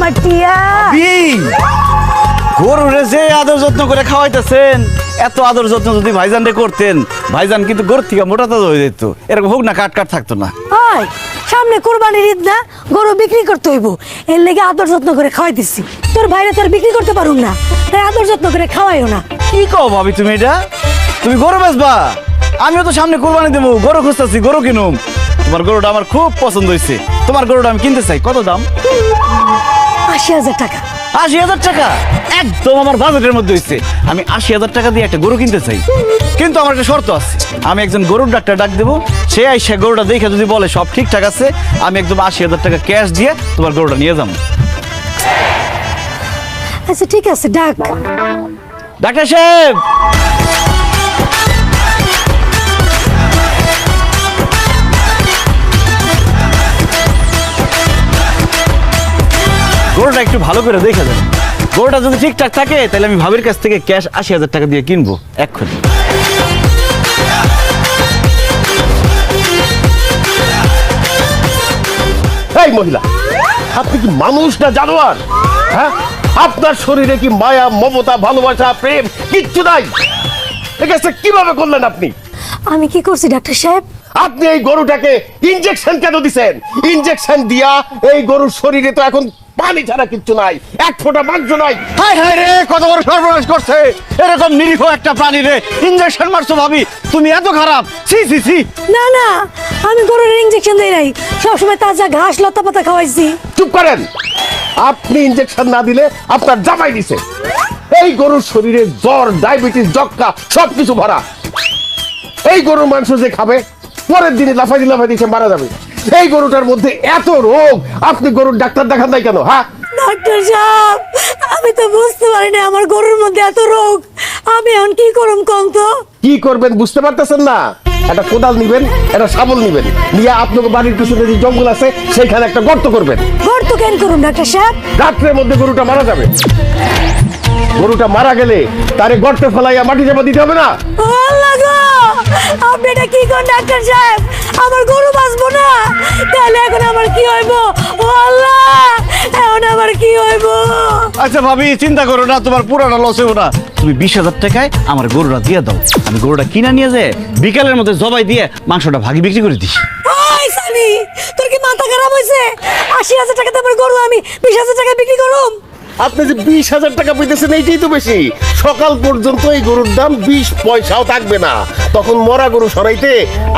আমার টিয়া। গরুরে যে আদর যত্ন করে খাওয়াইতেছেন, এত আদর যত্ন যদি ভাইজানরে করতেন, ভাইজান কিন্তু গরুর থেকে মোটা তাজা হয়ে যেত। এরকম হোক না, কাট কাট থাকতো না। ওই সামনে কুরবানির ঈদ না, গরু বিক্রি করতে হইব, এর লেগে আদর যত্ন করে খাওয়াই দিছি। তোর ভাইরা তোর বিক্রি করতে পারুম না, তাই আদর যত্ন করে খাওয়াইও না। কি কও ভাবি তুমি এটা? তুমি গরু বেচবা? আমিও তো সামনে কুরবানি দেবো, গরু খুঁজতেছি, গরু কিনুম। তোমার গরুটা আমার খুব পছন্দ হয়েছে। তোমার গরুটা আমি কিনতে চাই। কত দাম? ৮০,০০০ টাকা। ৮০,০০০ টাকা? একদম আমার বাজেটের মধ্যে হয়েছে। আমি ৮০,০০০ টাকা দিয়ে একটা গরু কিনতে চাই, কিন্তু আমার একটা শর্ত আছে। আমি একজন গরুর ডাক্তার ডাক দেবো, সে আইসা গরুটা দেখে যদি বলে সব ঠিকঠাক আছে, আমি একদম ৮০,০০০ টাকা ক্যাশ দিয়ে তোমার গরুটা নিয়ে যাবো। আচ্ছা ঠিক আছে, ডাক। ডাক্তার সাহেব, গরুটা একটু ভালো করে দেখে দেন। গরুটা যদি ঠিকঠাক থাকে তাহলে আমি ভাবির কাছ থেকে ক্যাশ ৮০,০০০ টাকা দিয়ে কিনবো এক্ষুনি। এই মহিলা, আপনি কি মানুষ না জানোয়ার? হ্যাঁ, আপনার শরীরে কি মায়া, মমতা, ভালোবাসা, প্রেম কিচ্ছু নাই? ঠিক আছে, কিভাবে করলেন আপনি? আমি কি করছি ডাক্তার সাহেব? আপনি এই গরুটাকে ইনজেকশন কেন দিছেন? ইনজেকশন দিয়া এই গরুর শরীরে তো এখন পানি ছাড়া কিচ্ছু নাই, এক ফোঁটা মাংস নাই। হায় হায় রে, কত বড় সর্বনাশ করছে! এরকম নিরীহ একটা প্রাণী রে ইনজেকশন মারছো ভাবি? তুমি এত খারাপ! ছি ছি ছি! না না, আমি গরুর ইনজেকশন দেই নাই, সবসময় তাজা ঘাস লতা পাতা খাওয়াইছি। চুপ করেন! আপনি ইনজেকশন না দিলে আপনার জামাই দিছে। এই গরুর শরীরে জ্বর, ডায়াবেটিস, যক্কা সবকিছু ভরা। এই গরুর মাংস যে খাবে পরের দিনে লাফাই দিছে মারা যাবে। এই গরুটার মধ্যে এত রোগ, আপনি গরুর ডাক্তার দেখান নাই কেন? হ্যাঁ ডাক্তার সাহেব, আমি তো বুঝতে পারি না আমার গরুর মধ্যে এত রোগ। আমি এখন কি করুম কোন তো? কি করবেন বুঝতে পারতেছেন না? একটা কোদাল নিবেন, একটা শাবল নিবেন, নিয়ে আপনাকে বাড়ির পিছনে যে জঙ্গল আছে সেখানে একটা গর্ত করবেন। গর্ত কেন করুম ডাক্তার সাহেব? রাত্রের মধ্যে গরুটা মারা যাবে। গরুটা মারা গেলে তারে গর্তে ফেলাইয়া মাটি চাপা দিতে হবে না? আল্লাহ গো, আপনি এটা কি করেন ডাক্তার সাহেব? আমার গরু বাঁচবো না, তাহলে এখন আমার কি হইব? ও আল্লাহ, এখন আমার কি হইব? আচ্ছা ভাবি, চিন্তা করো না, তোমার পুরাটা লস হইব না। তুমি ২০,০০০ টাকায় আমার গরুটা দিয়ে দাও, আমি গরুটা কিনা নিয়ে যে বিকালের মধ্যে জবাই দিয়ে মাংসটা ভাগি বিক্রি করে দিস। ওই সানি, তোর কি মাথা খারাপ হয়েছে? ৮০,০০০ টাকা দামের গরু আমি ২০,০০০ টাকায় বিক্রি করুম? আপনি যে ২০,০০০ টাকা পেতেছেন এইটাই তো বেশি। সকাল পর্যন্ত এই গরুর দাম ২০ পয়সাও থাকবে না। তখন মরা গরু সরাইতে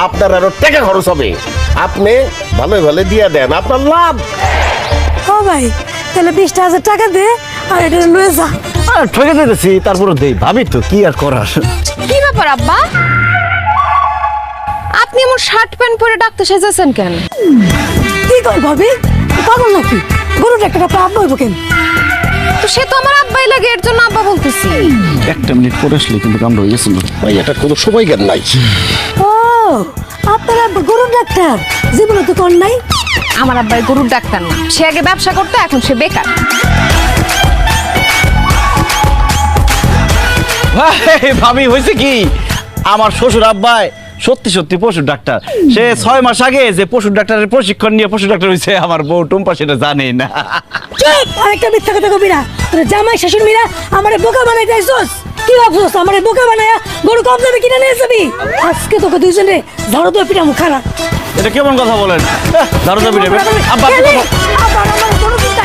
আপনার আরো টাকা খরচ হবে। আপনি ভালো ভালো দিয়া দেন, আপনার লাভ। ও ভাই, তাহলে ২০,০০০ টাকা দে আর এটা লয়ে যা। আর ঠকে দিতেছি, তারপরে দেই। ভাবি তো কি আর করার। কি ব্যাপার আব্বা, আপনি এমন শার্ট প্যান্ট পরে ডাক্তার সেজেছেন কেন? কি কর ভাবি, পাগল নাকি? গরুর একটা পাপ হইব কেন? তো সে তো আমার আব্বাই লাগে, এর জন্য আব্বা বলতেছি। একটা মিনিট পরে আসলে কিন্তু কামড় হয়ে গেছিল। ভাই এটা কোনো সময় জ্ঞান নাই। ও, আপনারা গরুর ডাক্তার? জীবনে তো কোন নাই। আমার আব্বাই গরুর ডাক্তার না, সে আগে ব্যবসা করতে, এখন সে বেকার। ভাবি হয়েছে কি, আমার শ্বশুর আব্বাই সত্যি সত্যি পশুর ডাক্তার। সে ৬ মাস আগে যে পশুর ডাক্তারের প্রশিক্ষণ নিয়ে পশু ডাক্তার হয়েছে, আমার বউ টুম্পা সেটা জানে না। চুপ, আরেকটা মিথ্যা কথা কবি না। তোর জামাই শাশুড়ি মিরা আমারে বোকা বানাই যাইছস। কি ভাবছস আমারে বোকা বানায়া গরু কম দামে কিনে নিয়ে যাবি? আজকে তোকে দুইজনে ঝাড়ু দিয়ে পিটামু খারাপ। এটা কেমন কথা বলেন? দারুণ দাবি নেবে আব্বা। আবার আমার গরু কিনতে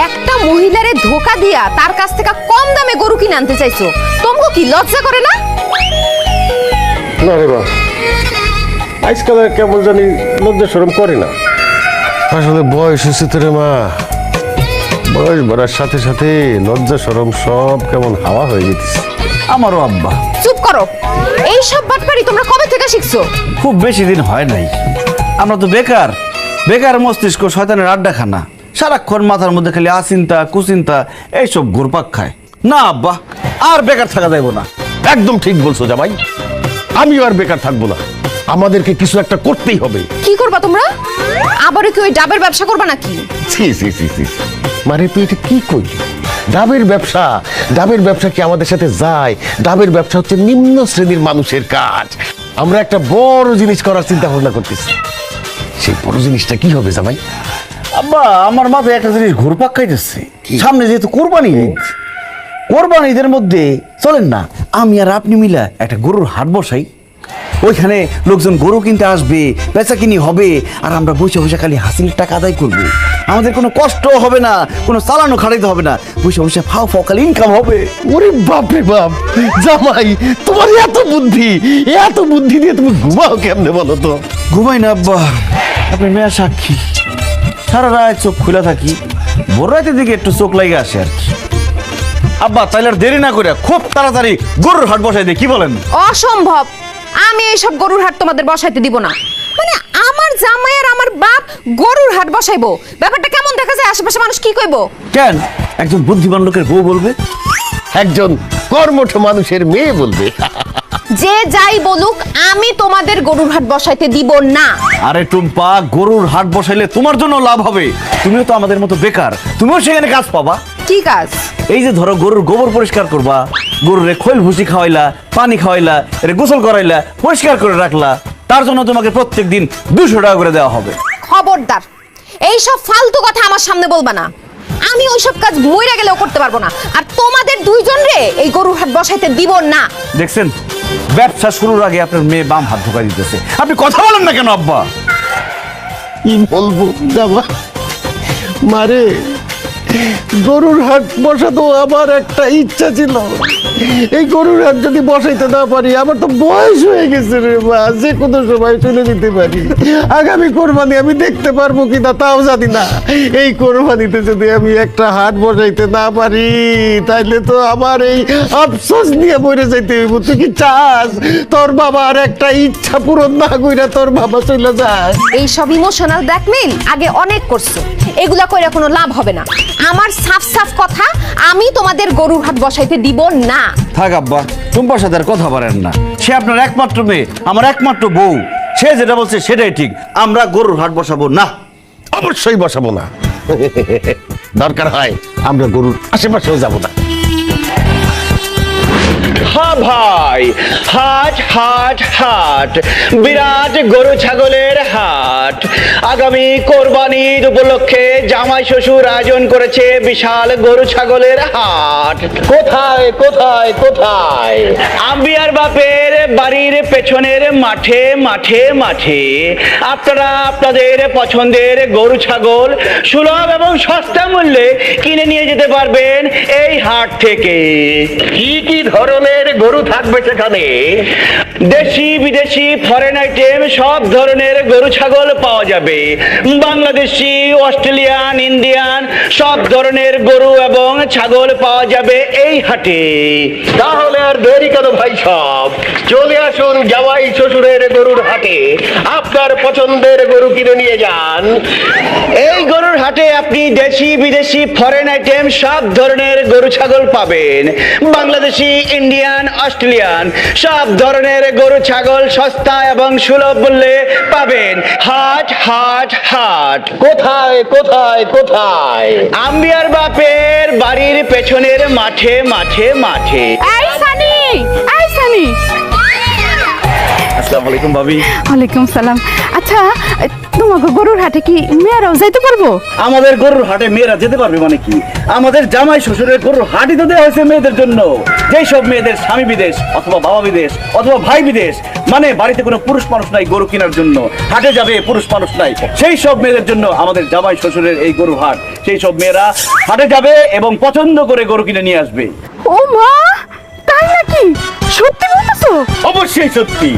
একটা মহিলারে ধোকা দিয়া তার কাছ থেকে কম দামে গরু কিনে আনতে চাইছো, তোমাকে কি লজ্জা করে না? না রে বা, আজকাল কেমন জানি লজ্জা শরম করে না। আসলে বয়স হয়েছে তো রে মা, বয়স বাড়ার সাথে সাথে লজ্জা শরম সব কেমন হাওয়া হয়ে যেতেছে। আমারও আব্বা। চুপ করো। এই সব বাটপারি তোমরা কবে থেকে শিখছো? খুব বেশি দিন হয় নাই। আমরা তো বেকার বেকার মস্তিষ্ক শয়তানের আড্ডাখানা, সারাক্ষণ মাথার মধ্যে খালি আচিন্তা কুচিন্তা এইসব ঘুরপাক খায়। না আব্বা, আর বেকার থাকা যাইব না। একদম ঠিক বলছো জামাই, আমিও আর বেকার থাকবো না, আমাদেরকে কিছু একটা করতেই হবে। কি করবা তোমরা? আবারও কি ওই ডাবের ব্যবসা করবা নাকি? ছি ছি ছি ছি, মানে তুই এটা কি করলি? ডাবের ব্যবসা? ডাবের ব্যবসা কি আমাদের সাথে যায়? ডাবের ব্যবসা হচ্ছে নিম্ন শ্রেণীর মানুষের কাজ। আমরা একটা বড় জিনিস করার চিন্তা ভাবনা করতেছি। সেই বড় জিনিসটা কি হবে জামাই? আব্বা, আমার মাথায় একটা জিনিস ঘুরপাক খাইতেছে। সামনে যেহেতু কোরবানি ঈদ, কোরবানি ঈদের মধ্যে চলেন না আমি আর আপনি মিলা একটা গরুর হাট বসাই। ওইখানে লোকজন গরু কিনতে আসবে, বেচা কিনি হবে, আর আমরা বসে বসে খালি হাসিল টাকা আদায় করবো। আমাদের কোনো কষ্ট হবে না, কোনো চালানো খাটাইতে হবে না, বসে বসে ফাও ফাও খালি ইনকাম হবে। ওরে বাপ রে বাপ, জামাই তোমার এত বুদ্ধি, এত বুদ্ধি দিয়ে তুমি ঘুমাও কেমনে বলো তো? ঘুমাই না আব্বা, আপনি মেয়া সাক্ষী। সারা রাত চোখ খোলা থাকি, ভোর রাতের দিকে একটু চোখ লাগে আসে আর কি। আব্বা তাইলে আর দেরি না করে খুব তাড়াতাড়ি গরুর হাট বসাই দিই, কি বলেন? অসম্ভব। আমি এইসব গরুর হাট তোমাদের বসাইতে দিব না। মানে আমার জামাই আর আমার বাপ গরুর হাট বসাইবো, ব্যাপারটা কেমন দেখা যায়? আশেপাশে মানুষ কি কইবো? কেন একজন বুদ্ধিমান লোকের বউ বলবে? একজন কর্মঠ মানুষের মেয়ে বলবে। যে যাই বলুক, আমি তোমাদের গরুর হাট বসাইতে দিব না। আরে টুম্পা, গরুর হাট বসাইলে তোমার জন্য লাভ হবে। তুমিও তো আমাদের মতো বেকার, তুমিও সেখানে কাজ পাবা। কি কাজ? এই যে ধরো গরুর গোবর পরিষ্কার করবা, গরুরে খৈল ভুসি খাওয়াইলা, পানি খাওয়াইলা, এর গোসল করাইলা, পরিষ্কার করে রাখলা, তার জন্য তোমাকে প্রত্যেক দিন 200 টাকা করে দেওয়া হবে। খবরদার, এই সব ফালতু কথা আমার সামনে বলবা না। আমি ওইসব কাজ মইরা গেলেও করতে পারবো না। আর তোমাদের দুইজন রে এই গরুর হাট বসাইতে দিব না। দেখছেন, ব্যবসা শুরুর আগে আপনার মেয়ে বাম হাত ঢোকা দিতেছে। আপনি কথা বলেন না কেন আব্বা? কি বলবো জামা, মারে গরুর হাট বসাতো আমার একটা ইচ্ছা ছিল। এই গরুর হাট যদি বসাইতে না পারি, আমার তো বয়স হয়ে গেছে রে মা, যে কোনো সময় চলে যেতে পারি। আগামী কোরবানি আমি দেখতে পারবো কিনা তাও জানি না। এই কোরবানিতে যদি আমি একটা হাট বসাইতে না পারি, তাইলে তো আমার এই আফসোস নিয়ে মরে যাইতে হইব। তুই কি চাস তোর বাবার একটা ইচ্ছা পূরণ না কইরা তোর বাবা চলে যায়? এই সব ইমোশনাল ব্ল্যাকমেইল আগে অনেক করছো, এগুলা কইরা কোনো লাভ হবে না। আমার সাফ সাফ কথা, আমি তোমাদের গরুর হাট বসাইতে দিব না। থাক আব্বা, টুম্পার সাথে আর কথা বলেন না। সে আপনার একমাত্র মেয়ে, আমার একমাত্র বউ। সে যেটা বলছে সেটাই ঠিক। আমরা গরুর হাট বসাবো না। অবশ্যই বসাবো না। দরকার হয় আমরা গরুর আশেপাশেও যাব না। হ্যাঁ ভাই, হাট হাট হাট, বিরাট গরু ছাগলের হাট। আগামী কোরবানি ঈদ উপলক্ষে জামাই শ্বশুর আয়োজন করেছে বিশাল গরু ছাগলের হাট। কোথায় কোথায় কোথায়? আম্বিয়ার বাপের বাড়ির পেছনের মাঠে মাঠে মাঠে আপনারা আপনাদের পছন্দের গরু ছাগল সুলভ এবং সস্তা মূল্যে কিনে নিয়ে যেতে পারবেন এই হাট থেকে। কি কি ধরনের গরু থাকবে সেখানে? দেশি বিদেশি ফরেন আইটেম সব ধরনের গরু ছাগল পাওয়া যাবে। বাংলাদেশি, অস্ট্রেলিয়ান, ইন্ডিয়ান সব ধরনের গরু এবং ছাগল পাওয়া যাবে এই হাটে। তাহলে আর দেরি কেন ভাই, সব চলে আসুন জামাই শ্বশুরের গরুর হাটে। আপনার পছন্দের গরু কিনে নিয়ে যান। এই গরুর হাটে আপনি দেশি বিদেশি ফরেন আইটেম সব ধরনের গরু ছাগল পাবেন। বাংলাদেশি, ইন্ডিয়ান, অস্ট্রেলিয়ান সব ধরনের গরু ছাগল সস্তা এবং সুলভ মূল্যে পাবেন। হাট হাট হাট। কোথায় কোথায় কোথায়? আম্বিয়ার বাপের বাড়ির পেছনের মাঠে মাঠে মাঠে। এই সানি, এই সানি। আসসালামু আলাইকুম ভাবি। ওয়ালাইকুম সালাম। আচ্ছা, তোমাকে গরুর হাটে কি মেয়েরাও যাইতে পারবো? আমাদের গরুর হাটে মেয়েরা যেতে পারবে মানে কি? আমাদের জামাই শ্বশুরের গরুর হাটই তো দেওয়া হয়েছে মেয়েদের জন্য। যেই সব মেয়েদের স্বামী বিদেশ অথবা বাবা বিদেশ অথবা ভাই বিদেশ, মানে বাড়িতে কোনো পুরুষ মানুষ নাই গরু কেনার জন্য, হাটে যাবে পুরুষ মানুষ নাই, সেই সব মেয়েদের জন্য আমাদের জামাই শ্বশুরের এই গরুর হাট। সেই সব মেয়েরা হাটে যাবে এবং পছন্দ করে গরু কিনে নিয়ে আসবে। ও মা, তাই নাকি? সত্যি বলতেছো? অবশ্যই সত্যি।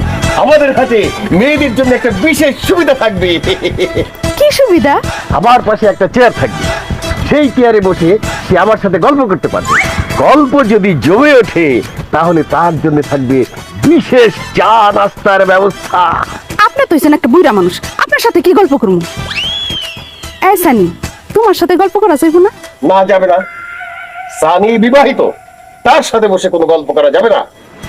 আমাদের হাতে মেয়েদের জন্য একটা বিশেষ সুবিধা থাকবে। কি সুবিধা? আমার পাশে একটা চেয়ার থাকবে। সেই চেয়ারে বসে সে আমার সাথে গল্প করতে পারবে। গল্প যদি জমে ওঠে তাহলে তার জন্য থাকবে বিশেষ চা নাস্তার ব্যবস্থা। আপনি তো হইছেন একটা বুইড়া মানুষ, আপনার সাথে কি গল্প করবো? এই সানি, তোমার সাথে গল্প করা যাইব না? না, যাবে না। সানি বিবাহিত, তার সাথে বসে কোনো গল্প করা যাবে না।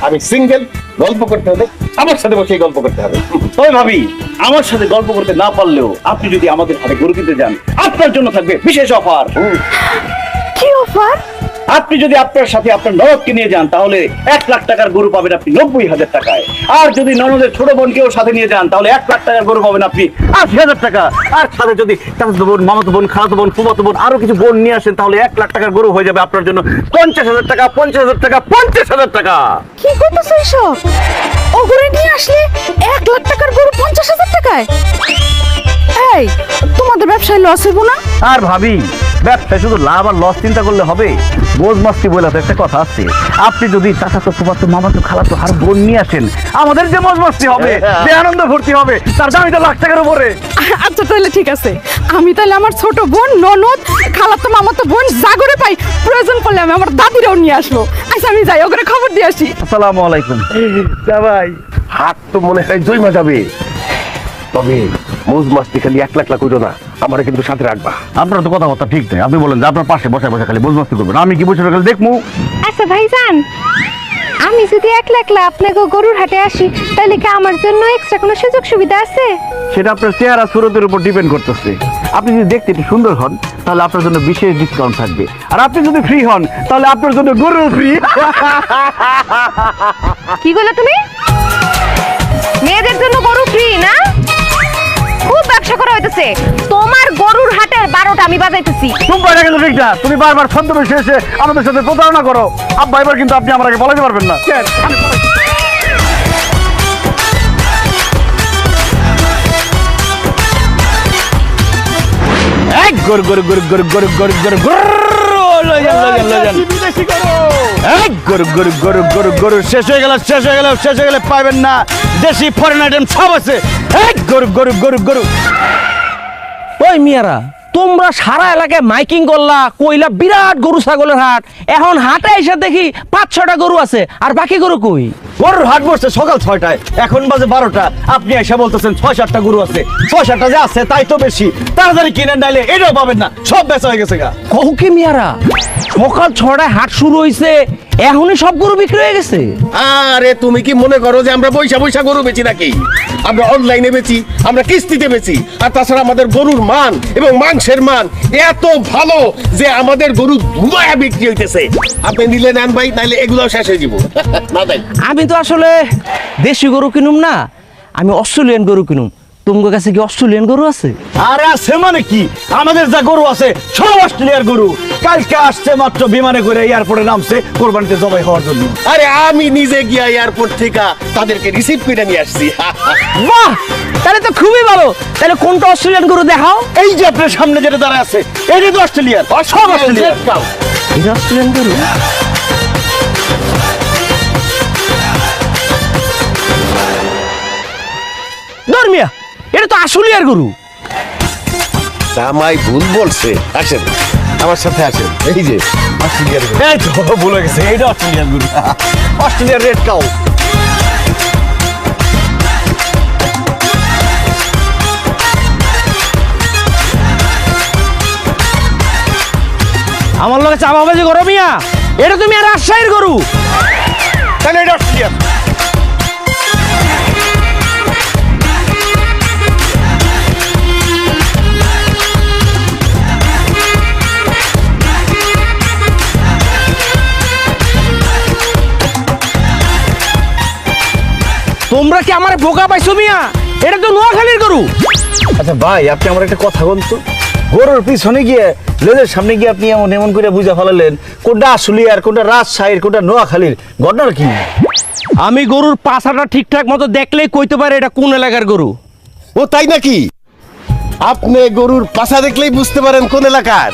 আমি সিঙ্গেল, গল্প করতে হবে আমার সাথে বসে গল্প করতে হবে। তবে ভাবি, আমার সাথে গল্প করতে না পারলেও আপনি যদি আমাদের হাতে গরু কিনতে যান, আপনার জন্য থাকবে বিশেষ অফার। কি অফার? আপনি যদি আপনার সাথে আপনার ননদকে নিয়ে যান তাহলে 1 লাখ টাকার গরু পাবেন আপনি 90,000 টাকায়। আর যদি ননদের ছোট বোনকেও সাথে নিয়ে যান তাহলে 1 লাখ টাকার গরু পাবেন আপনি 80,000 টাকা। আর সাথে যদি চাচাতো বোন, মামাতো বোন, খালাতো বোন, ফুফাতো বোন আরো কিছু বোন নিয়ে আসেন তাহলে 1 লাখ টাকার গরু হয়ে যাবে আপনার জন্য 50,000 টাকা, 50,000 টাকা, 50,000 টাকা। কি করতেছ এইসব? ওগুলো নিয়ে আসলে 1 লাখ টাকার গরু 50,000 টাকায়? এই, তোমাদের ব্যবসায় লস হইব না? আর ভাবি, ব্যবসায় শুধু লাভ আর লস চিন্তা করলে হবে? বোঝ মাস্তি বলে তো একটা কথা আছে। আপনি যদি চাচাতো, ফুফাতো, মামাতো, খালাতো আর বোন নিয়ে আসেন, আমাদের যে মজ মাস্তি হবে, যে আনন্দ ভর্তি হবে, তার দামই তো লাখ টাকার উপরে। আচ্ছা তাহলে ঠিক আছে, আমি তাহলে আমার ছোট বোন, ননদ, খালাতো মামাতো বোন জাগরে পাই, প্রয়োজন পড়লে আমি আমার দাদিরাও নিয়ে আসবো। আচ্ছা আমি যাই, ওকে খবর দিয়ে আসি। আসসালামু আলাইকুম। ভাই, হাত তো মনে হয় জয়মা যাবে। তবে মৌজ মাস্তি খালি 1 লাখ লাখ হইল না, আমার কিন্তু সাথে রাখবা। আপনার তো কথাবার্তা ঠিক নেই। আপনি বলেন যে আপনার পাশে বসে বসে খালি বোঝ মাস্তি করবেন, আমি কি বসে খালি দেখবো? আচ্ছা ভাইজান, আমি যদি 1 লাখ আপনাকে গরুর হাটে আসি তাহলে কি আমার জন্য এক্সট্রা কোনো সুযোগ সুবিধা আছে? সেটা আপনার চেহারা সুরতের উপর ডিপেন্ড করতেছে। আপনি যদি দেখতে একটু সুন্দর হন তাহলে আপনার জন্য বিশেষ ডিসকাউন্ট থাকবে। আর আপনি যদি ফ্রি হন তাহলে আপনার জন্য গরু ফ্রি। কি বলে তুমি? মেয়েদের জন্য গরু ফ্রি না? খুব ব্যবসা করা হইতেছে। তোমার গরুর হাটের 12টা আমি বাজাইতেছি। তুমি কিন্তু ঠিক না, তুমি বারবার ছদ্মবেশে এসে আমাদের সাথে প্রতারণা করো। আব্বা, এবার কিন্তু আপনি আমাকে বলাতে পারবেন না। গরু গরু গরু গরু গরু গরু গরু গরু গরু গরু গরু গরু শেষ হয়ে গেল, শেষ হয়ে গেল, শেষ হয়ে গেলে পাবেন না। দেশি ফরেন আইটেম সব আছে। গরু গরু গরু গরু। ওই মিয়ারা, তোমরা সারা এলাকায় মাইকিং করলা, কইলা বিরাট গরু ছাগলের হাট। এখন হাটে এসে দেখি 5-6টা গরু আছে, আর বাকি গরু কই? গরুর হাট বসছে সকাল 6টায়, এখন বাজে 12টা। আপনি এসে বলতেছেন 6-7টা গরু আছে। 6-7টা যে আছে তাই তো বেশি। তাড়াতাড়ি কিনেন, নাইলে এটাও পাবেন না, সব বেচা হয়ে গেছে গা। কহু কি মিয়ারা, সকাল 6টায় হাট শুরু হয়েছে, এখনই সব গরু বিক্রি হয়ে গেছে? আরে তুমি কি মনে করো যে আমরা পয়সা পয়সা গরু বেচি নাকি? আমরা অনলাইনে বেচি, আমরা কিস্তিতে বেচি। আর তাছাড়া আমাদের গরুর মান এবং মাংসের মান এত ভালো যে আমাদের গরু ধুমায়া বিক্রি হইতেছে। আপনি নিলে নেন ভাই, নাইলে এগুলো শেষ হয়ে যাব। না ভাই, আমি তো আসলে দেশি গরু কিনুম না, আমি অস্ট্রেলিয়ান গরু কিনুম। তোমার কাছে কি অস্ট্রেলিয়ান গরু আছে? আরে আছে মানে কি, আমাদের যা গরু আছে সব অস্ট্রেলিয়ার গরু। কালকে আসছে মাত্র বিমানে করে এয়ারপোর্টে নামছে কোরবানিতে জবাই হওয়ার জন্য। আরে আমি নিজে গিয়া এয়ারপোর্ট থেকে তাদেরকে রিসিভ করে নিয়ে আসছি। বাহ, তাহলে তো খুবই ভালো। তাহলে কোনটা অস্ট্রেলিয়ান গরু দেখাও? এই যে আপনার সামনে যেটা দাঁড়ায় আছে, এটা তো অস্ট্রেলিয়ার, সব অস্ট্রেলিয়ার। এটা অস্ট্রেলিয়ান গরু? ধর্মিয়া, এটা তো আসলিয়ার গরু। জামাই ভুল বলছে। আসেন আমার সাথে, আসেন। এই যে অস্ট্রেলিয়ার গরু। এই তো ভুলে গেছে, এইটা অস্ট্রেলিয়ার গরু, অস্ট্রেলিয়ার রেড কাউ। আমার লগে চাপাবাজি করো মিয়া, এটা তুমি আর রাজশাহীর গরু। তাহলে এটা অস্ট্রেলিয়ার। তোমরা কি আমার বোকা পাইছো মিয়া? এটা তো নোয়াখালীর গরু। আচ্ছা ভাই, আপনি আমার একটা কথা বলুন তো, গরুর পিছনে গিয়ে লেজের সামনে গিয়ে আপনি এমন এমন করে বুঝা ফেলালেন কোনটা আসলিয়ার, কোনটা রাজশাহীর, কোনটা নোয়াখালীর, ঘটনাটা কি? আমি গরুর পাছাটা ঠিকঠাক মতো দেখলেই কইতে পারে এটা কোন এলাকার গরু। ও তাই নাকি? আপনি গরুর পাছা দেখলেই বুঝতে পারেন কোন এলাকার?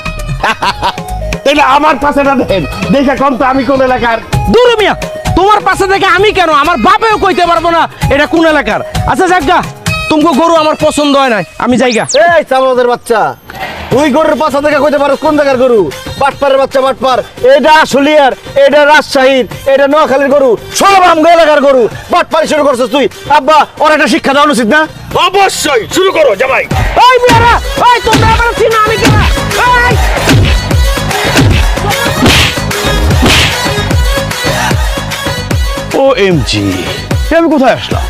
তাইলে আমার পাছাটা দেন, দেখে কোন তো আমি কোন এলাকার। দূর মিয়া, তোমার পাশে থেকে আমি কেন, আমার বাপেও কইতে পারবো না এটা কোন এলাকার। আচ্ছা যাক গা, তোমাকে গরু আমার পছন্দ হয় না, আমি যাইগা। এই চামাদের বাচ্চা, তুই গরুর পাছা দেখে কইতে পারো কোন জায়গার গরু? বাটপারের বাচ্চা বাটপার। এটা আসলিয়ার, এটা রাজশাহীর, এটা নোয়াখালীর গরু, সব আমগো এলাকার গরু। বাটপারি শুরু করছিস তুই। আব্বা ওর একটা শিক্ষা দেওয়া উচিত না? অবশ্যই শুরু করো জামাই। এই মিয়ারা, এই তোমরা আমার চিনা আমি কেনা, এই OMG, আমি কোথায় আসলাম?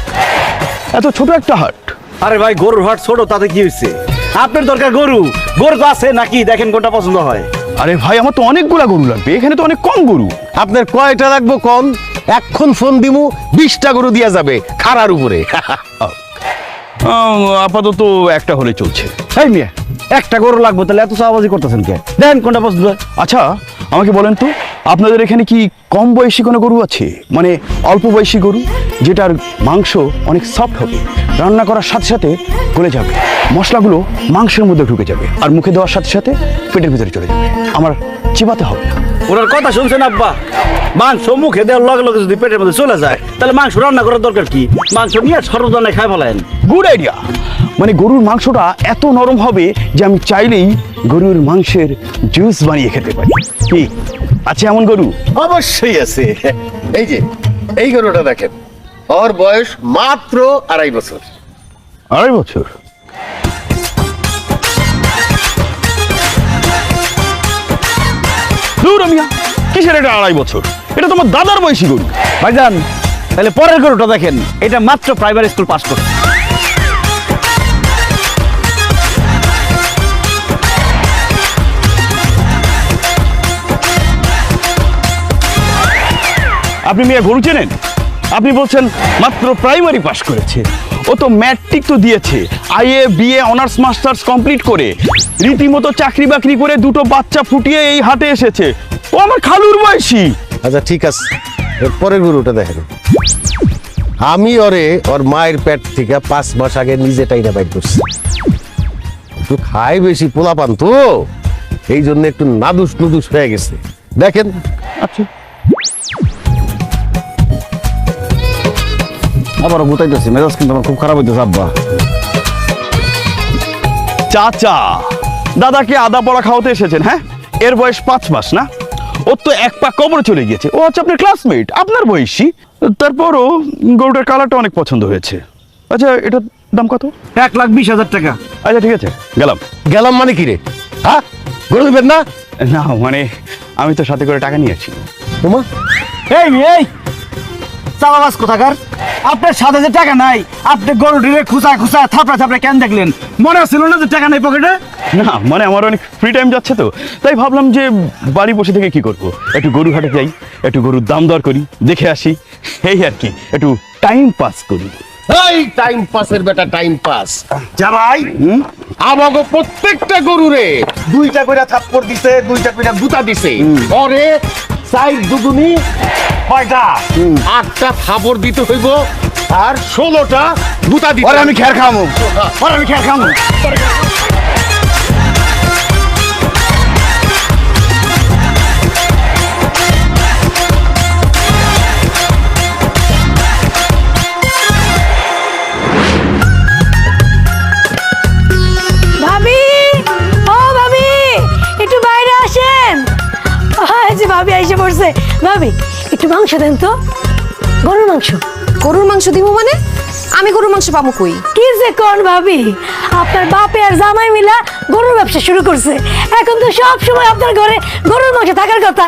এত ছোট একটা হাট। আরে ভাই গরুর হাট ছোট, তাতে কি হয়েছে? আপনার দরকার গরু, গরু তো আছে নাকি? দেখেন কোনটা পছন্দ হয়। আরে ভাই আমার তো অনেকগুলা গরু লাগবে, এখানে তো অনেক কম গরু। আপনার কয়টা লাগবো কম? এখন ফোন দিমু 20টা গরু দিয়া যাবে খাড়ার উপরে। আপাতত একটা হলে চলছে। এই মিয়া, একটা গরু লাগবে, তাহলে এত চাওয়াবাজি করতেছেন কে? দেন কোনটা পছন্দ হয়। আচ্ছা আমাকে বলেন তো, আপনাদের এখানে কি কম বয়সী কোনো গরু আছে? মানে অল্প বয়সী গরু, যেটার মাংস অনেক সফট হবে, রান্না করার সাথে সাথে গলে যাবে, মশলাগুলো মাংসের মধ্যে ঢুকে যাবে, আর মুখে দেওয়ার সাথে সাথে পেটের ভিতরে চলে যাবে, আমার চিবাতে হবে না। ওনার কথা শুনছেন আব্বা? মাংস মুখে দেওয়ার লগে লগে যদি পেটের মধ্যে চলে যায়, তাহলে মাংস রান্না করার দরকার কি? মাংস নিয়ে সর্বদানে খাই ফেলেন। Good idea. মানে গরুর মাংসটা এত নরম হবে যে আমি চাইলেই গরুর মাংসের জুস বানিয়ে খেতে পারি। কি আছে এমন গরু? অবশ্যই আছে। এই যে এই গরুটা দেখেন, ওর বয়স মাত্র 2.5 বছর। 2.5 বছর? দূর মিয়া, কিসের এটা 2.5 বছর? এটা তোমার দাদার বয়সী গরু। ভাইজান তাহলে পরের গরুটা দেখেন, এটা মাত্র প্রাইমারি স্কুল পাস করছে। আপনি মিয়া গরু চেনেন? আপনি বলছেন মাত্র প্রাইমারি পাস করেছে? ও তো ম্যাট্রিক তো দিয়েছে, IA BA honours masters complete করে রীতিমতো চাকরি বাকরি করে 2টো বাচ্চা ফুটিয়ে এই হাটে এসেছে। ও আমার খালুর বয়সী। আচ্ছা ঠিক আছে, এর পরের গরুটা দেখেন। আমি ওর মায়ের পেট থেকে 5 মাস আগে নিজে টাইনা বাইর করছি। একটু খাই বেশি পোলাপান তো, এই জন্য একটু নাদুস নুদুস হয়ে গেছে। দেখেন। আচ্ছা আবারও গুতাইতেছি, মেজাজ কিন্তু আমার খুব খারাপ হইতেছে আব্বা। চাচা দাদাকে আদা পড়া খাওয়াতে এসেছেন? হ্যাঁ, এর বয়স 5 মাস না? ওর তো এক পা কবরে চলে গিয়েছে। ও হচ্ছে আপনার ক্লাসমেট, আপনার বয়সী। তারপরও গরুটার কালারটা অনেক পছন্দ হয়েছে। আচ্ছা এটার দাম কত? 1,20,000 টাকা। আচ্ছা ঠিক আছে, গেলাম। গেলাম মানে কি রে? হ্যাঁ, গরু দিবেন না? না মানে আমি তো সাথে করে টাকা নিয়েছি। তোমা এই চালাবাস কোথাকার? আপনার সাথে যে টাকা নাই, আপনি গরু ডিরে খুঁচায় খুঁচায় থাপড়া থাপড়া কেন দেখলেন? মনে ছিল না যে টাকা নেই পকেটে? না মানে আমার অনেক ফ্রি টাইম যাচ্ছে তো, তাই ভাবলাম যে বাড়ি বসে থেকে কি করব, একটু গরু হাটে যাই, একটু গরুর দাম দর করি, দেখে আসি, এই আর কি, একটু টাইম পাস করি। এই টাইম পাসের বেটা টাইম পাস জামাই। আমাগো প্রত্যেকটা গরুরে 2টা কইরা থাপ্পড় দিছে, 2টা কইরা গুতা দিছে। ওরে 4 দুগুনি 6টা, 8টা থাপ্পড় দিতে হইব, আর 16টা গুতা দিতে। ওরে আমি খের খামু, ওরে আমি খের খামু। ভাবি, ও ভাবি, একটু বাইরে আসেন। যে ভাবি এসে পড়ছে। ভাবি একটু মাংস দেন তো, গরুর মাংস। গরুর মাংস দিব মানে? আমি গরুর মাংস পাবো কই? কি যে কোন ভাবি, আপনার বাপে আর জামাই মিলা গরুর ব্যবসা শুরু করছে। এখন তো সব সময় আপনার ঘরে গরুর মাংস থাকার কথা।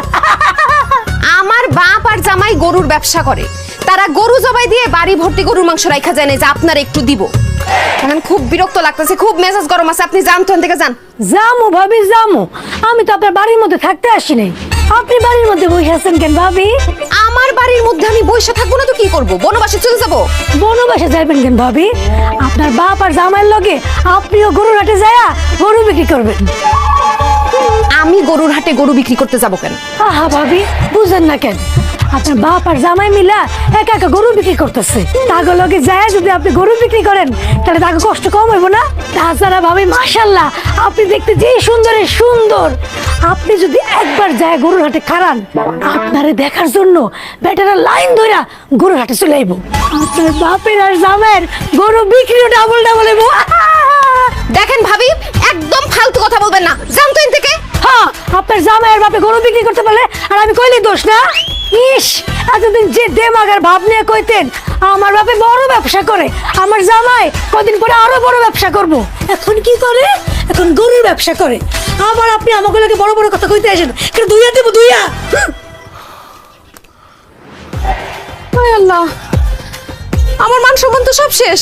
আমার বাপ আর জামাই গরুর ব্যবসা করে, তারা গরু জবাই দিয়ে বাড়ি ভর্তি গরুর মাংস রাখা যায় না যে আপনার একটু দিব। এখন খুব বিরক্ত লাগতেছে, খুব মেজাজ গরম আছে। আপনি যান তো এখান থেকে যান। জামু ভাবি জামু, আমি তো আপনার বাড়ির মধ্যে থাকতে আসি নাই। আপনি বাড়ির মধ্যে বসে আছেন কেন ভাবি? আমার বাড়ির মধ্যে আমি বসে থাকবো না তো কি করব? বনবাসে চলে যাব। বনবাসে যাবেন কেন ভাবি? আপনার বাপ আর জামাইয়ের লগে আপনিও গরুর হাটে যায়া গরু বিক্রি করবেন। আমি গরুর হাটে গরু বিক্রি করতে যাব কেন? আহা ভাবি, বুঝেন না কেন? আপনার বাপ আর জামাই মিলা একা একা গরু বিক্রি করতেছে। তাগো লগে যায় যদি আপনি গরু বিক্রি করেন, তাহলে তাকে কষ্ট কম হইব না? তাছাড়া ভাবি মাশাআল্লাহ, আপনি দেখতে যেই সুন্দরের সুন্দর। আপনি যদি একবার যায় গরুর হাটে খাড়ান, আপনারে দেখার জন্য বেটারা লাইন ধইরা গরুর হাটে চলে আইব। আপনার বাপের আর জামাইয়ের গরু বিক্রিও ডাবল ডাবল হইব। দেখেন ভাবি, একদম ফালতু কথা বলবেন না, যান তো এখান থেকে। হ্যাঁ, আপনার জামাইয়ের বাপে গরু বিক্রি করতে পারলে আর আমি কইলে দোষ না? ইস, এতদিন যে দেমাগের ভাব নিয়ে কইতেন আমার বাপে বড় ব্যবসা করে, আমার জামাই কদিন পরে আরো বড় ব্যবসা করব। এখন কি করে? এখন গরুর ব্যবসা করে। আবার আপনি আমাকে লোকে বড় বড় কথা কইতে আসেন, কিন্তু দুইয়া দেবো দুইয়া। হায় আল্লাহ, আমার মান সম্মান তো সব শেষ।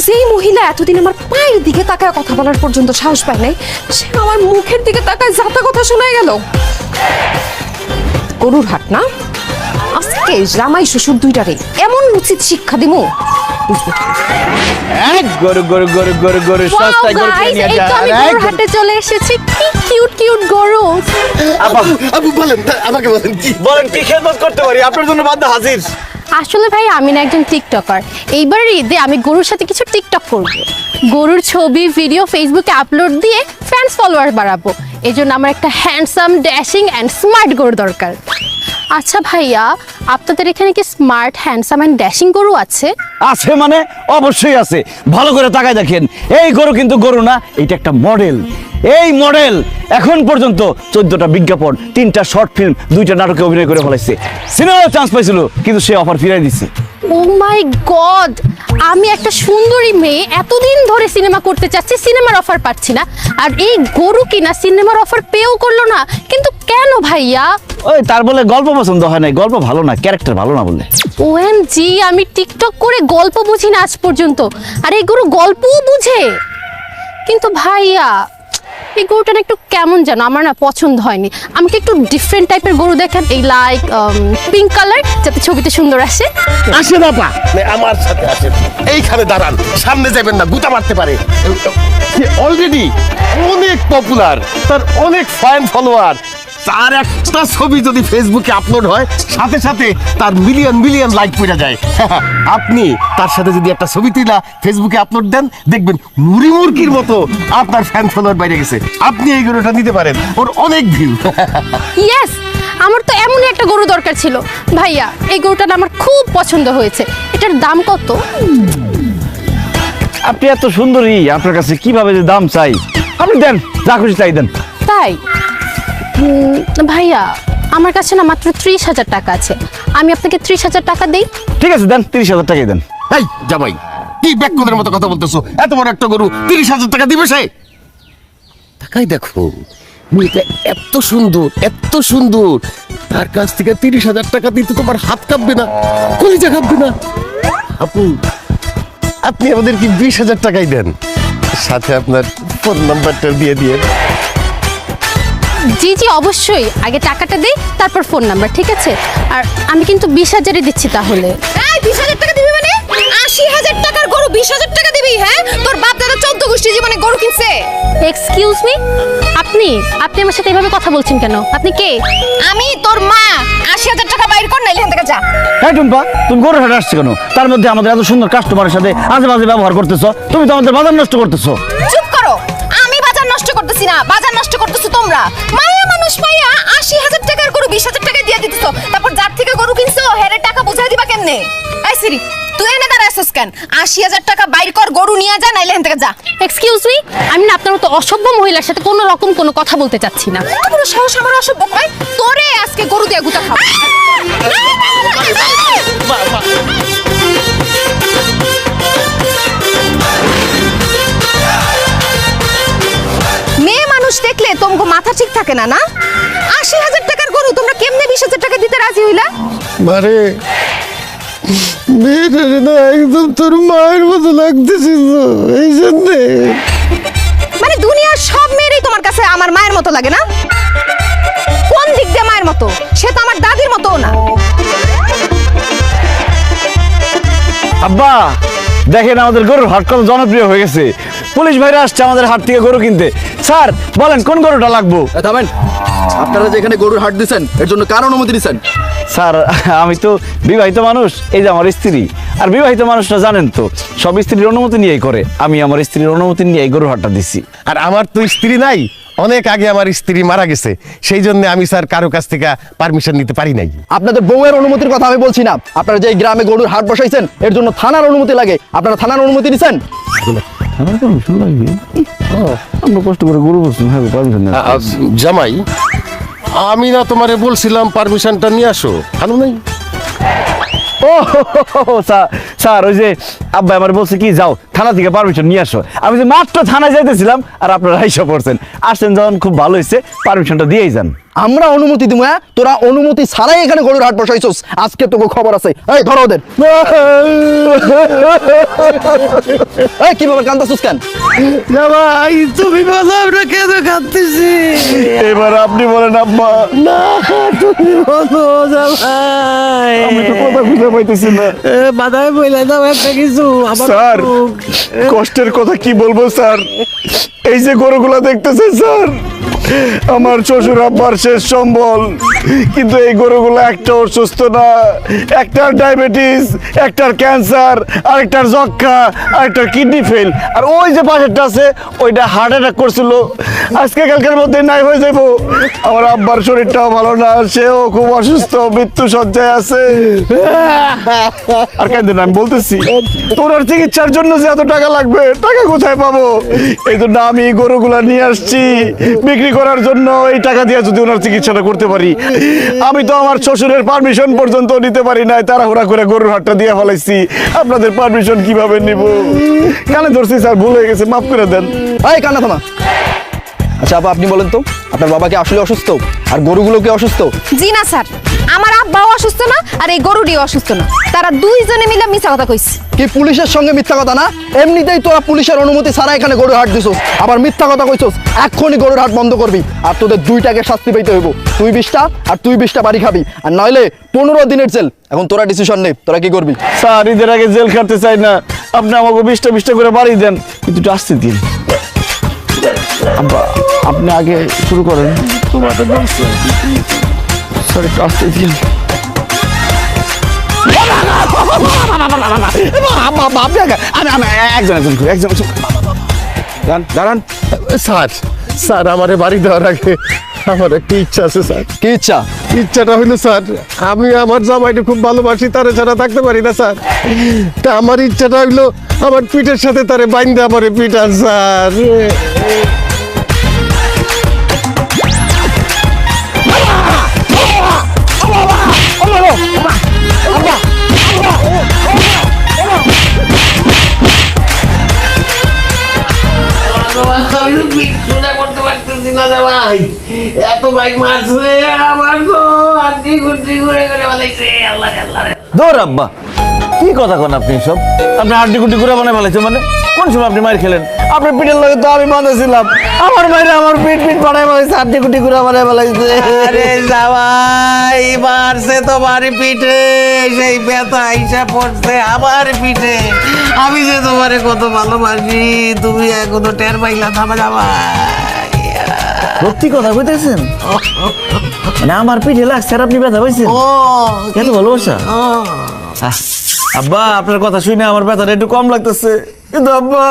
যেই মহিলা এতদিন আমার পায়ের দিকে তাকায় কথা বলার পর্যন্ত সাহস পায় নাই, সে আমার মুখের দিকে তাকায় যাতা কথা শোনা গেল। গরুর হাট না, আজকে জামাই শ্বশুর দুইটারে এমন উচিত শিক্ষা দিমু। গরু গরু গরু গরু গরু সস্তায় গরু কিনে নিয়ে যা। গরুর হাটে চলে এসেছি, কি কিউট কিউট গরু। আপু বলেন, আমাকে বলেন বলেন কি খেদমত করতে পারি? আপনার জন্য বাধ্যা হাজির। আসলে ভাই আমি না একজন টিকটকার। এইবারের ঈদে আমি গরুর সাথে কিছু টিকটক করব। গরুর ছবি ভিডিও ফেসবুকে আপলোড দিয়ে ফ্যান্স ফলোয়ার বাড়াবো। এই জন্য আমার একটা হ্যান্ডসাম ড্যাশিং অ্যান্ড স্মার্ট গরু দরকার। আচ্ছা ভাইয়া, আপনাদের এখানে কি স্মার্ট হ্যান্ডসাম অ্যান্ড ড্যাশিং গরু আছে? আছে মানে অবশ্যই আছে। ভালো করে তাকায় দেখেন, এই গরু কিন্তু গরু না, এটা একটা মডেল। এই মডেল এখন পর্যন্ত 14টা বিজ্ঞাপন, 3টা শর্ট ফিল্ম, 2টা নাটকে অভিনয় করে ফেলাইছে। সিনেমাও চান্স পাইছিল, কিন্তু সে অফার ফিরাই দিছে। ও মাই গড, আমি একটা সুন্দরী মেয়ে এতদিন ধরে সিনেমা করতে চাচ্ছি, সিনেমার অফার পাচ্ছি না, আর এই গরু কিনা সিনেমার অফার পেও করলো না। কিন্তু কেন ভাইয়া? ওই তার বলে গল্প পছন্দ হয় না, গল্প ভালো না, ক্যারেক্টার ভালো না বলে। ওএমজি, আমি টিকটক করে গল্প বুঝি না আজ পর্যন্ত, আর এই গরু গল্পও বুঝে। কিন্তু ভাইয়া এই গরুটা না একটু কেমন যেন, আমার না পছন্দ হয়নি। আমাকে একটু ডিফারেন্ট টাইপের গরু দেখেন, এই লাইক পিঙ্ক কালার, যাতে ছবিতে সুন্দর আসে। আসেন আপা, আমার সাথে আসেন। এইখানে দাঁড়ান, সামনে যাবেন না, গুতা মারতে পারে। অলরেডি অনেক পপুলার, তার অনেক ফ্যান ফলোয়ার। তার একটা ছবি যদি ফেসবুকে আপলোড হয়, সাথে সাথে তার মিলিয়ন মিলিয়ন লাইক পড়ে যায়। আপনি তার সাথে যদি একটা ছবি তুলা ফেসবুকে আপলোড দেন, দেখবেন মুড়ি মুরগির মতো আপনার ফ্যান ফলোয়ার বাইরে গেছে। আপনি এই গরুটা নিতে পারেন, ওর অনেক ভিউ। ইয়েস, আমার তো এমনই একটা গরু দরকার ছিল। ভাইয়া এই গরুটা না আমার খুব পছন্দ হয়েছে। এটার দাম কত? আপনি এত সুন্দরী, আপনার কাছে কিভাবে যে দাম চাই? আপনি দেন, যা খুশি তাই দেন। তাই? ভাইয়া আমার কাছে না মাত্র 30,000 টাকা আছে, আমি আপনাকে 30,000 টাকা দিই। ঠিক আছে, দেন, 30,000 টাকাই দেন। এই জামাই, কি ব্যাককদের মতো কথা বলতেছো? এত বড় একটা গরু 30,000 টাকা দিবে সে? তাকাই দেখো, মেয়েটা এত সুন্দর, এত সুন্দর, তার কাছ থেকে 30,000 টাকা দিতে তোমার হাত কাঁপবে না, কলিজা কাঁপবে না? আপু, আপনি আমাদের কি 20,000 টাকাই দেন, সাথে আপনার ফোন নাম্বারটা দিয়ে দিয়ে। জি জি অবশ্যই, আগে টাকাটা দিই, তারপর ফোন নাম্বার, ঠিক আছে? আর আমি কিন্তু 20,000-ই দিচ্ছি তাহলে। এই 20,000 টাকা দিবি মানে? 80,000 টাকার গরু 20,000 টাকা দিবি? হ্যাঁ, তোর বাপ দাদা 14 গোষ্ঠী জীবনে গরু কিনছে। এক্সকিউজ মি, আপনি আমার সাথে এভাবে কথা বলছেন কেন? আপনি কে? আমি তোর মা। 80,000 টাকা বাইর কর, নাইলে এখান থেকে যা। হ্যাঁ টুম্পা, তুমি গরুর হাটে আসছো কেন? তার মধ্যে আমাদের এত সুন্দর কাস্টমারের সাথে আজে বাজে ব্যবহার করতেছো। তুমি তো আমাদের বাজার নষ্ট করতেছো। চুপ করো, আমি বাজার নষ্ট করতেছি না, বাজার নষ্ট করতেছো তোমরা। মায়া মানুষ পাইয়া 80,000 টাকার গরু 20,000 টাকা দিয়ে দিতেছো, তারপর যার থেকে গরু কিনছো হেরে টাকা বুঝাই দিবা কেমনে? এই সিরি, তুই এনে দাঁড়াইছস কেন? 80,000 টাকা বাইর কর, গরু নিয়ে যা, নাইলে এখান থেকে যা। এক্সকিউজ মি, আমি না আপনার মতো অসভ্য মহিলার সাথে কোনো রকম কোনো কথা বলতে চাচ্ছি না। পুরো সাহস আমার অসভ্য কয়? তোরে আজকে গরু দিয়ে গুতা খাবো। মেয়ে মানুষ দেখলে তোমাকে মাথা ঠিক থাকে না, না? 80,000 টাকার গরু তোমরা কেমনে 20,000 টাকা দিতে রাজি হইলা? মারে, মেয়েটা না একদম তোর মায়ের মতো লাগতেছিল, এই জন্যে। মানে দুনিয়ার সব মেয়েরই তোমার কাছে আমার মায়ের মতো লাগে না? কোন দিক দিয়ে মায়ের মতো? সে তো আমার দাদির মতো না। আব্বা দেখেন, আমাদের গরুর হাট কত জনপ্রিয় হয়ে গেছে। পুলিশ ভাইরা আসছে আমাদের হাট থেকে গরু কিনতে। স্যার বলেন কোন গরুটা লাগবো? থামেন, আপনারা যে এখানে গরুর হাট দিচ্ছেন, এর জন্য কার অনুমতি দিচ্ছেন? স্যার আমি তো বিবাহিত মানুষ, এই যে আমার স্ত্রী। আর বিবাহিত মানুষরা জানেন তো, সব স্ত্রীর অনুমতি নিয়েই করে। আমি আমার স্ত্রীর অনুমতি নিয়ে এই গরুর হাটটা দিচ্ছি। আর আমার তো স্ত্রী নাই, অনেক আগে আমার স্ত্রী মারা গেছে, সেই জন্য আমি স্যার কারো কাছ থেকে পারমিশন নিতে পারি নাই। আপনাদের বউয়ের অনুমতির কথা আমি বলছি না। আপনারা যে এই গ্রামে গরুর হাট বসাইছেন, এর জন্য থানার অনুমতি লাগে। আপনারা থানার অনুমতি দিচ্ছেন? আমার পারমিশন লাগবে? আমরা কষ্ট করে গরু বসছি, হ্যাঁ পারমিশন না। জামাই, আমি না তোমারে বলছিলাম পারমিশনটা নিয়ে আসো, আনো নাই? ও স্যার, ওই যে আব্বা আমার বলছে কি যাও থানা থেকে পারমিশন নিয়ে আসো। আমি যে মাত্র থানায় যাইতেছিলাম আর আপনারা আইসা পড়ছেন। আসছেন যখন খুব ভালো হয়েছে, পারমিশনটা দিয়েই যান। আমরা অনুমতি দিব, হ্যাঁ? তোরা অনুমতি ছাড়াই এখানে গরুর হাট বসাইছস, আজকে তোকে খবর আছে। এই ধরো ওদের। এই কি ব্যাপার, কান্দাছস কেন? জামাই তুমি বলো আমরা কেন কাঁদতেছি? এবার আপনি বলেন আব্বা। না তুমি বলো জামাই। আমি তো কথা বুঝতে পাইতেছি না মাথায় বইলে দাও একটা কিছু। স্যার। কষ্টের কথা কি বলবো স্যার, এই যে গরুগুলা দেখতেছেন স্যার, আমার শ্বশুর আব্বার শেষ সম্বল। কিন্তু এই গরুগুলো একটাও সুস্থ না। একটার ডায়াবেটিস, একটার ক্যান্সার, আরেকটার যক্ষা, আরেকটার কিডনি ফেল, আর ওই যে পাশেরটা আছে ওইটা হার্ট অ্যাটাক করছিল। আজকে কালকের মধ্যে নাই হয়ে যাবো। আমার আব্বার শরীরটাও ভালো না, সেও খুব অসুস্থ, মৃত্যু সজ্জায় আছে। আর কেন আমি বলতেছি তোর চিকিৎসার জন্য যে এত টাকা লাগবে, টাকা কোথায় পাবো? এই জন্য আমি গরুগুলা নিয়ে আসছি বিক্রি করার জন্য। এই টাকা দিয়ে যদি ওনার চিকিৎসাটা করতে পারি, আমি তো আমার শ্বশুরের পারমিশন পর্যন্ত নিতে পারি নাই, তাড়াহুড়া করে গরুর হাটটা দিয়ে ফেলাইছি। আপনাদের পারমিশন কিভাবে নিব? কানে ধরছি স্যার, ভুল হয়ে গেছে, মাফ করে দেন। এই কান্না থামা। আচ্ছা আপা, আপনি বলেন তো আপনার বাবা কি আসলে অসুস্থ আর গরুগুলো কি অসুস্থ? জি না স্যার, আমার আব্বাও অসুস্থ না আর এই গরুটিও অসুস্থ না। তারা দুইজনে মিলে মিছা কথা কইছে। কি পুলিশের সঙ্গে মিথ্যা কথা না? এমনিতেই তোরা পুলিশের অনুমতি ছাড়া এখানে গরুর হাট দিছস, আবার মিথ্যা কথা কইছস। এক্ষুনি গরুর হাট বন্ধ করবি, আর তোদের দুইটাকে শাস্তি পেতে হইব। তুই 20টা আর তুই 20টা বাড়ি খাবি, আর নইলে 15 দিনের জেল। এখন তোরা ডিসিশন নে, তোরা কি করবি? স্যার, ঈদের আগে জেল খাটতে চাই না, আপনি আমাকে 20টা করে বাড়ি দেন, কিন্তু একটু আসতে দিন। আব্বা, আপনি আগে শুরু করেন। স্যার একটু আসতে দিন। দাঁড়ান। স্যার, স্যার আমারে বাড়ি দেওয়ার আগে আমার একটা ইচ্ছা আছে স্যার। কি ইচ্ছা? ইচ্ছাটা হইলো স্যার, আমি আমার জামাইকে খুব ভালোবাসি, তারে ছাড়া থাকতে পারি না স্যার। তা আমার ইচ্ছাটা হইলো আমার পিঠের সাথে তারে বাইন্দা আমারে পিঠান স্যার। দৌড় আব্বা, কি কথা কোন আপনি সব? আপনি হাড্ডি গুড্ডি করে বানায় ফেলাইছেন মানে? কোন সময় আপনি মার খেলেন? আপনার পিঠের লগে তো আমি বাঁধেছিলাম। আমার মায়ের আমার পিঠ বানায় ফেলাইছে, হাড্ডি গুড্ডি করে বানায় ফেলাইছে। আরে জামাই মারছে তোমার পিঠে, সেই ব্যথা আইসা পড়ছে আমার পিঠে। আমি যে তোমারে কত ভালোবাসি, তুমি এখনো টের পাইলা থামা জামাই। সত্যি কথা কইতেছেন? মানে আমার পিঠে লাগছে আর আপনি ব্যথা পাইছেন? ও এত ভালোবাসা? আব্বা, আপনার কথা শুনে আমার ব্যথাটা একটু কম লাগতেছে, কিন্তু আব্বা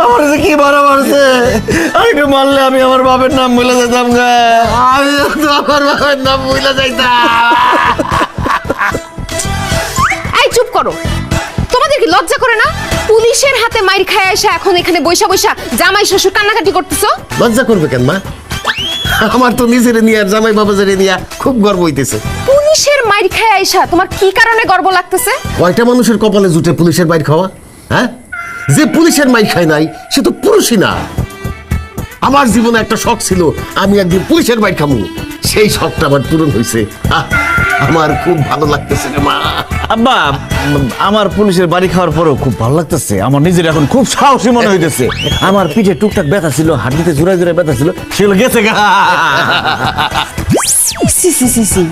আমার যে কি মারা মারছে, আর একটু মারলে আমি আমার বাপের নাম ভুলে যেতাম গা। আমি তো আমার বাবার নাম ভুলে যাইতাম। এই চুপ করো, তোমাদের কি লজ্জা করে না? পুলিশের হাতে মাইর খায় এসে এখন এখানে বৈশা বৈশা জামাই শ্বশুর কান্নাকাটি করতেছো। লজ্জা করবে কেন মা? আমার তো নিজের নিয়ে আর জামাই বাবাজের নিয়ে খুব গর্ব হইতেছে। পুলিশের মাইর খায় আইসা তোমার কি কারণে গর্ব লাগতেছে? কয়টা মানুষের কপালে জুটে পুলিশের মাইর খাওয়া? হ্যাঁ, যে পুলিশের মাইর খায় নাই সে তো পুরুষই না। আমার জীবনে একটা শখ ছিল, আমি একদিন পুলিশের মাইর খাবো। সেই শখটা আমার পূরণ হয়েছে। আমার খুব ভালো লাগতেছে রে মা। আব্বা, আমার পুলিশের বাড়ি খাওয়ার পরেও খুব ভালো লাগতেছে। আমার নিজের এখন খুব সাহসী মনে হইতেছে। আমার পিঠে টুকটাক ব্যথা ছিল, হাড্ডিতে জোড়ায় জোড়ায় ব্যথা ছিল, সেগুলো গেছে গা। সি সি সি সি,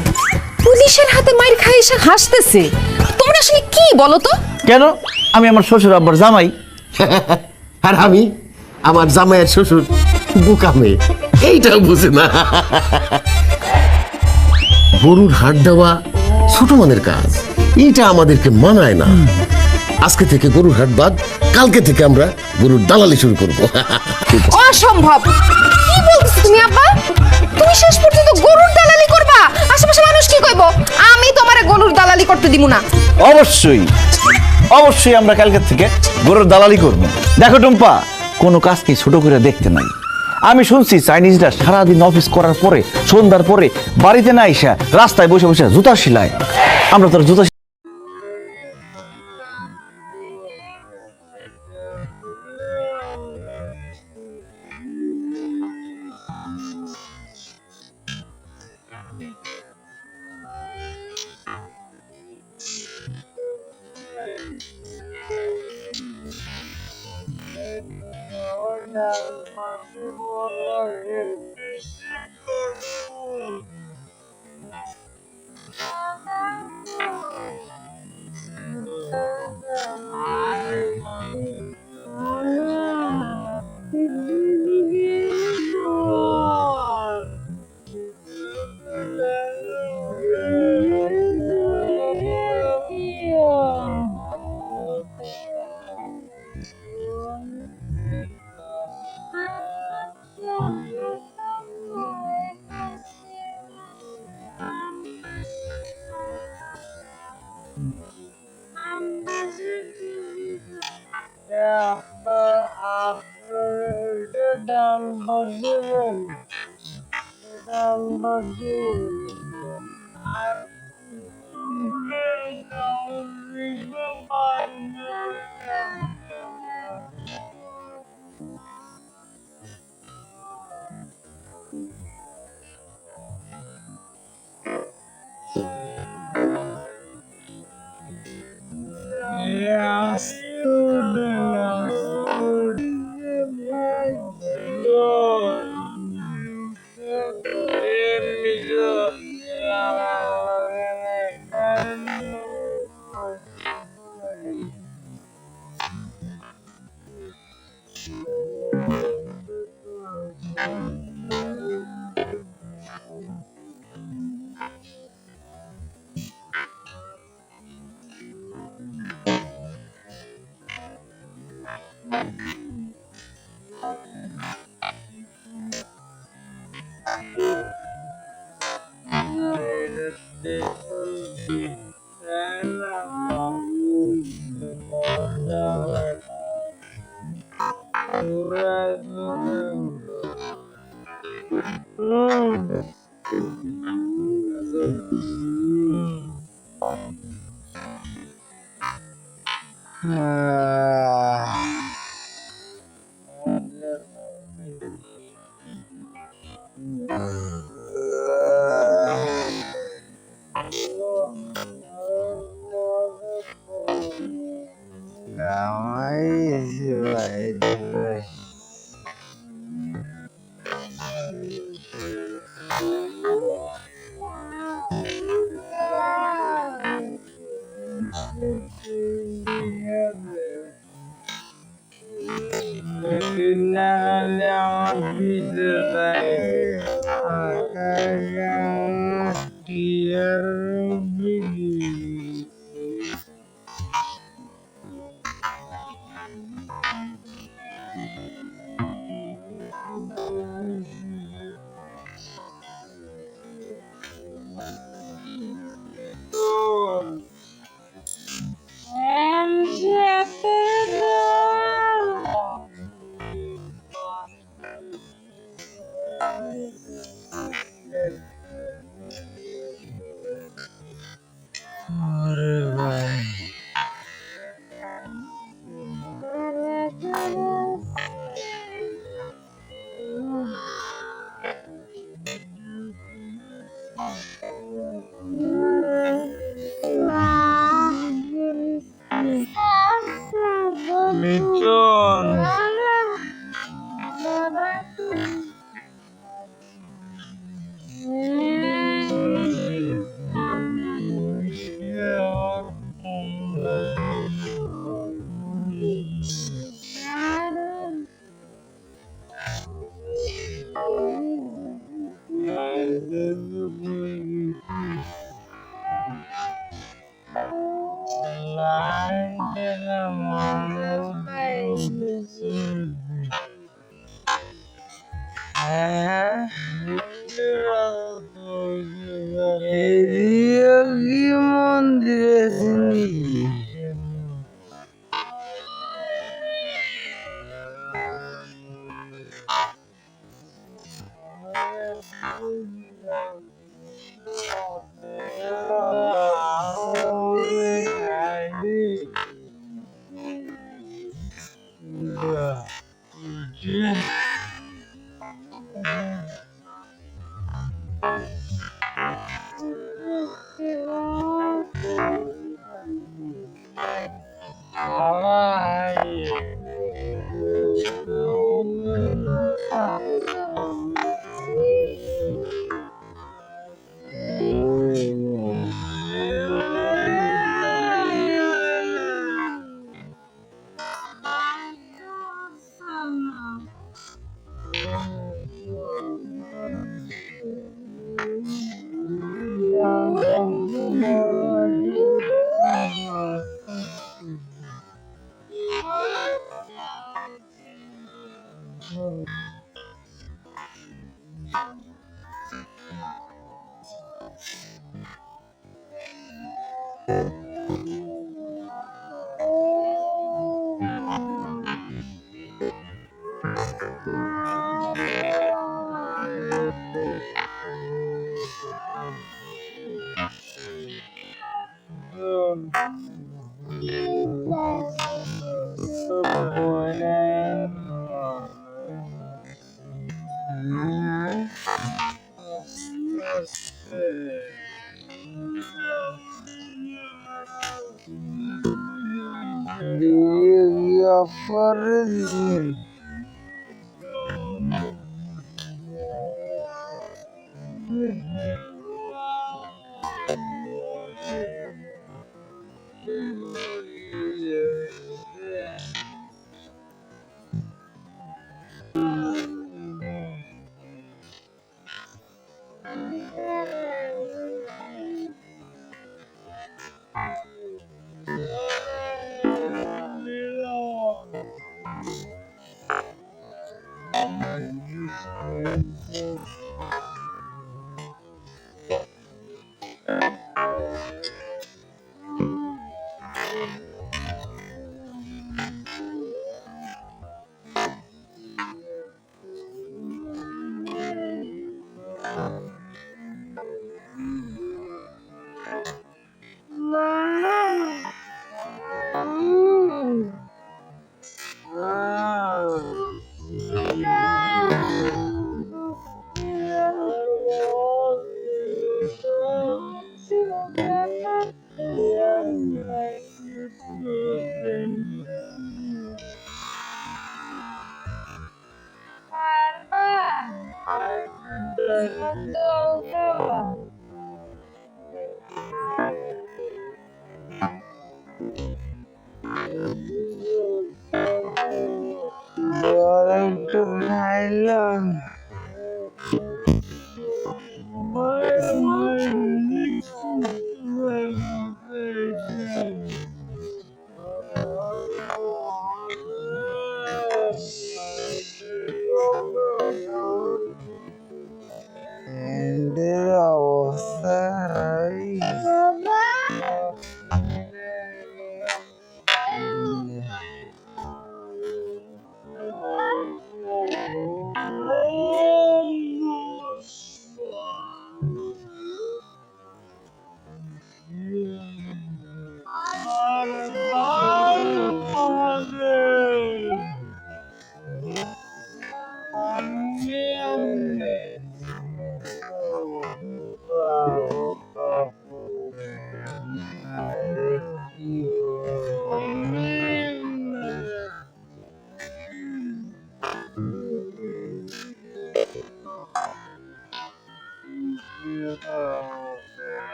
পুলিশের হাতে মাইর খায় এসে হাসতেছে। তোমরা আসলে কি বলো তো? কেন? আমি আমার শ্বশুর আব্বার জামাই। আর আমি আমার জামাইয়ের শ্বশুর বোকা মেয়ে, এইটাও বুঝে না। গরুর হাট দেওয়া ছোট মনের কাজ, এইটা আমাদেরকে মানায় না। আজকে থেকে গরুর হাট বাদ, কালকে থেকে আমরা গরুর দালালি শুরু করব। অসম্ভব! কি বলছো তুমি আব্বা? তুমি শেষ পর্যন্ত গরুর দালালি করবা? আশেপাশে মানুষ কি কইবো? আমি তোমারে গরুর দালালি করতে দিব না। অবশ্যই অবশ্যই আমরা কালকের থেকে গরুর দালালি করব। দেখো টুম্পা, কোনো কাজকে ছোট করে দেখতে নাই। আমি শুনছি চাইনিজরা সারাদিন অফিস করার পরে সন্ধ্যার পরে বাড়িতে না আইসা রাস্তায় বসে বসে জুতা সেলায়। আমরা তোর জুতা